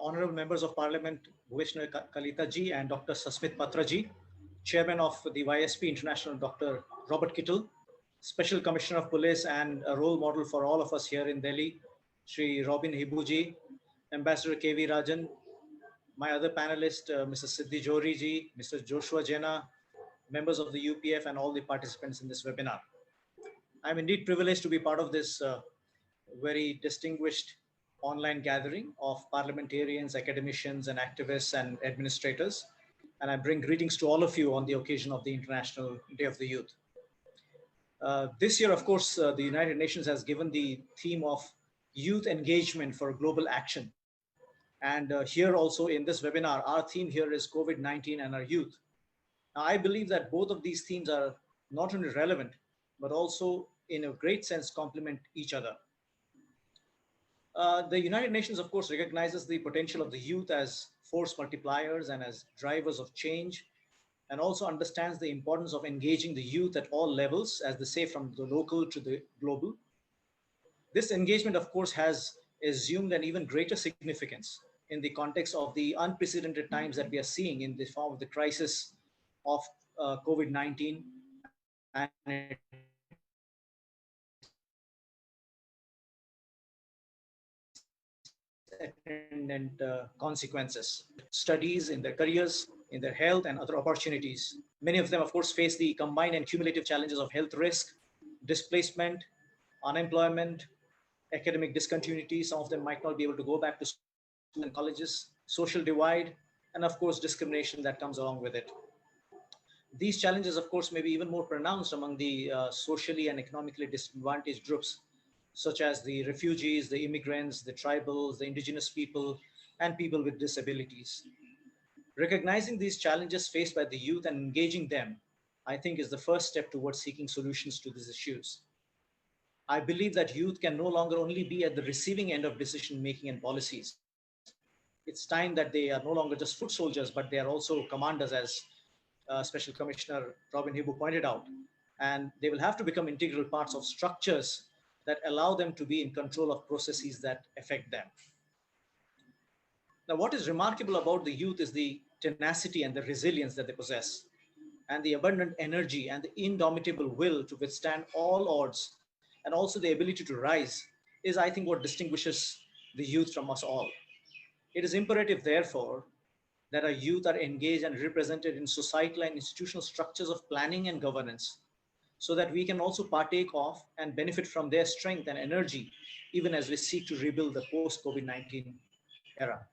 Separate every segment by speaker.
Speaker 1: Honorable Members of Parliament Bhuveshwar Kalita ji and Dr. Sasmit Patra ji, Chairman of the YSP International Dr. Robert Kittle, Special Commissioner of Police and a role model for all of us here in Delhi, Shri Robin Hibu ji, Ambassador KV Rajan, my other panelist, Mrs. Siddhi Johri ji, Mr. Joshua Jena, members of the UPF and all the participants in this webinar. I'm indeed privileged to be part of this very distinguished online gathering of parliamentarians, academicians, and activists and administrators. And I bring greetings to all of you on the occasion of the International Day of the Youth. This year, of course, the United Nations has given the theme of youth engagement for global action. And here also in this webinar, our theme here is COVID-19 and our youth. Now, I believe that both of these themes are not only relevant, but also in a great sense complement each other. The United Nations, of course, recognizes the potential of the youth as force multipliers and as drivers of change, and also understands the importance of engaging the youth at all levels, as they say, from the local to the global. This engagement, of course, has assumed an even greater significance in the context of the unprecedented times that we are seeing in the form of the crisis of COVID-19 and attendant consequences, studies, in their careers, in their health and other opportunities. Many of them, of course, face the combined and cumulative challenges of health risk, displacement, unemployment, academic discontinuity. Some of them might not be able to go back to school and colleges, social divide, and of course, discrimination that comes along with it. These challenges, of course, may be even more pronounced among the socially and economically disadvantaged groups, such as the refugees, the immigrants, the tribals, the indigenous people, and people with disabilities. Recognizing these challenges faced by the youth and engaging them, I think, is the first step towards seeking solutions to these issues. I believe that youth can no longer only be at the receiving end of decision-making and policies. It's time that they are no longer just foot soldiers, but they are also commanders, as Special Commissioner Robin Hibu pointed out. And they will have to become integral parts of structures that allow them to be in control of processes that affect them. Now, what is remarkable about the youth is the tenacity and the resilience that they possess, and the abundant energy and the indomitable will to withstand all odds, and also the ability to rise, is, I think, what distinguishes the youth from us all. It is imperative, therefore, that our youth are engaged and represented in societal and institutional structures of planning and governance, so that we can also partake of and benefit from their strength and energy, even as we seek to rebuild the post-COVID-19 era.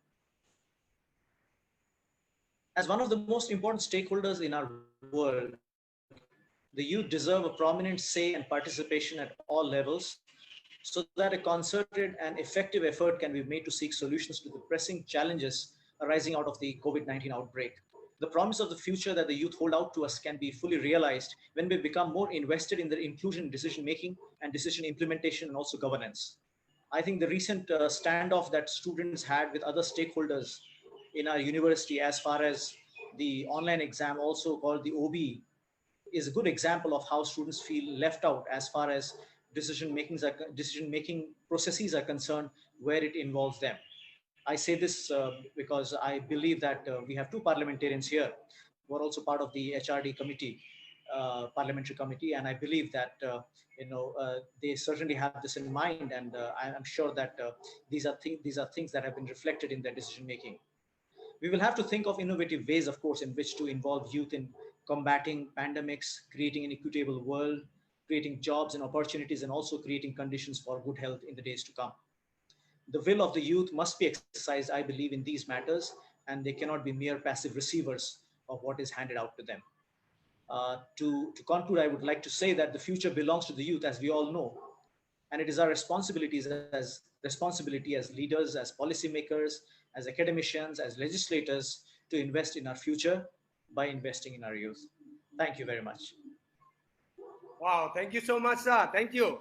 Speaker 1: As one of the most important stakeholders in our world, the youth deserve a prominent say and participation at all levels, so that a concerted and effective effort can be made to seek solutions to the pressing challenges arising out of the COVID-19 outbreak. The promise of the future that the youth hold out to us can be fully realized when we become more invested in their inclusion in decision-making and decision implementation and also governance. I think the recent standoff that students had with other stakeholders in our university as far as the online exam, also called the OB, is a good example of how students feel left out as far as decision-making processes are concerned, where it involves them. I say this because I believe that we have two parliamentarians here who are also part of the HRD committee, parliamentary committee, and I believe that they certainly have this in mind, and I'm sure that these are things that have been reflected in their decision making. We will have to think of innovative ways, of course, in which to involve youth in combating pandemics, creating an equitable world, creating jobs and opportunities, and also creating conditions for good health in the days to come. The will of the youth must be exercised, I believe, in these matters, and they cannot be mere passive receivers of what is handed out to them. To conclude, I would like to say that the future belongs to the youth, as we all know, and it is our responsibility as leaders, as policymakers, as academicians, as legislators, to invest in our future by investing in our youth. Thank you very much.
Speaker 2: Wow, thank you so much, sir. Thank you.